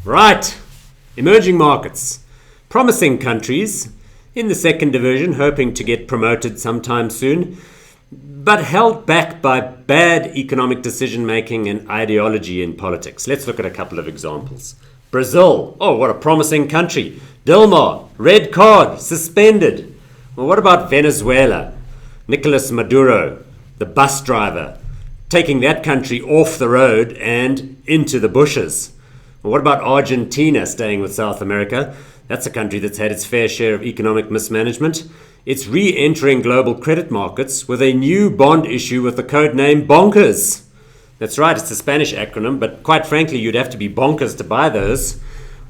Right, emerging markets. Promising countries in the second division, hoping to get promoted sometime soon, but held back by bad economic decision-making and ideology in politics. Let's look at a couple of examples. Brazil, oh, what a promising country. Dilma, red card, suspended. Well, what about Venezuela? Nicolas Maduro, the bus driver, taking that country off the road and into the bushes. Well, what about Argentina, staying with South America? That's a country that's had its fair share of economic mismanagement. It's re-entering global credit markets with a new bond issue with the code name Bonkers. That's right, it's a Spanish acronym, but quite frankly, you'd have to be bonkers to buy those.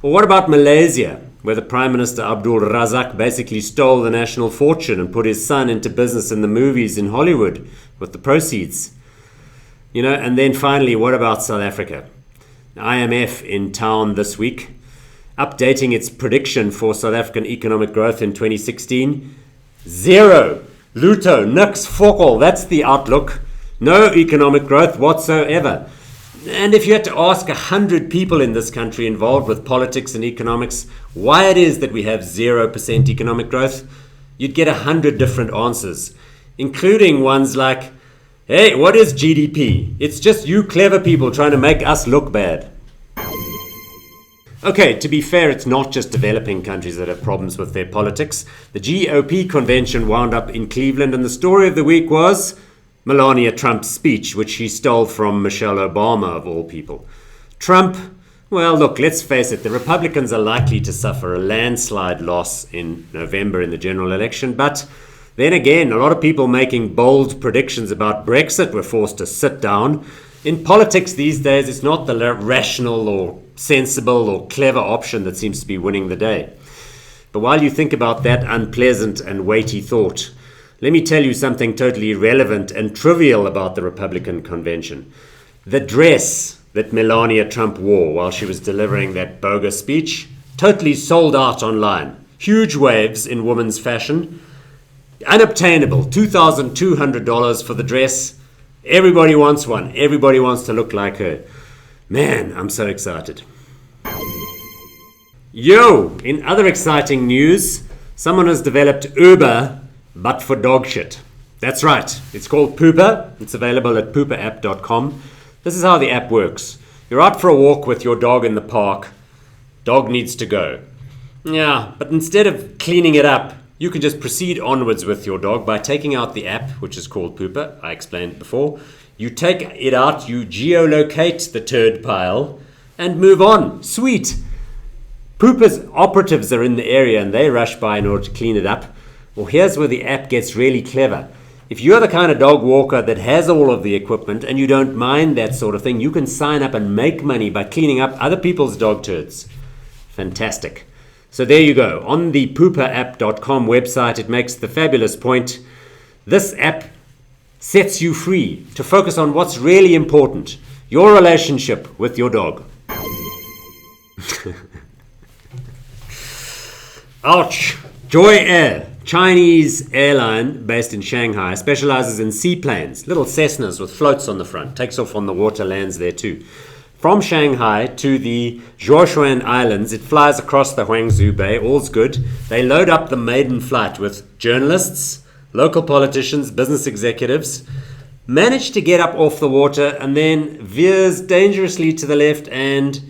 Or what about Malaysia, where the Prime Minister Abdul Razak basically stole the national fortune and put his son into business in the movies in Hollywood with the proceeds? And then finally, what about South Africa? The IMF in town this week, updating its prediction for South African economic growth in 2016. Zero. Luto, nix, fokol. That's the outlook. No economic growth whatsoever. And if you had to ask 100 people in this country involved with politics and economics why it is that we have 0% economic growth, you'd get 100 different answers, including ones like, hey, what is GDP? It's just you clever people trying to make us look bad. Okay, to be fair, it's not just developing countries that have problems with their politics. The GOP convention wound up in Cleveland, and the story of the week was Melania Trump's speech, which she stole from Michelle Obama, of all people. Trump, well, look, let's face it, the Republicans are likely to suffer a landslide loss in November in the general election, but then again, a lot of people making bold predictions about Brexit were forced to sit down. In politics these days, it's not the rational or sensible or clever option that seems to be winning the day. But while you think about that unpleasant and weighty thought, let me tell you something totally irrelevant and trivial about the Republican convention. The dress that Melania Trump wore while she was delivering that bogus speech totally sold out online. Huge waves in women's fashion. Unobtainable, $2,200 for the dress. Everybody wants one. Everybody wants to look like her. Man, I'm so excited. Yo, in other exciting news, someone has developed Uber, but for dog shit. That's right. It's called Pooper. It's available at pooperapp.com. This is how the app works. You're out for a walk with your dog in the park. Dog needs to go. Yeah, but instead of cleaning it up, you can just proceed onwards with your dog by taking out the app, which is called Pooper. I explained before. You take it out, you geolocate the turd pile, and move on. Sweet. Pooper's operatives are in the area and they rush by in order to clean it up. Well, here's where the app gets really clever. If you're the kind of dog walker that has all of the equipment and you don't mind that sort of thing, you can sign up and make money by cleaning up other people's dog turds. Fantastic. So there you go. On the pooperapp.com website, it makes the fabulous point. This app sets you free to focus on what's really important, your relationship with your dog. Ouch. Joy Air, Chinese airline based in Shanghai, specializes in seaplanes, little Cessnas with floats on the front, takes off on the water, lands there too. From Shanghai to the Zhuoshuan Islands, it flies across the Huangzhou Bay, all's good. They load up the maiden flight with journalists, local politicians, business executives, manage to get up off the water and then veers dangerously to the left and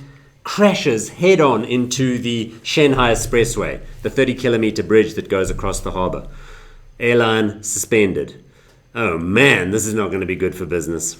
crashes head-on into the Shanghai Expressway, the 30-kilometer bridge that goes across the harbor. Airline suspended. Oh man, this is not going to be good for business.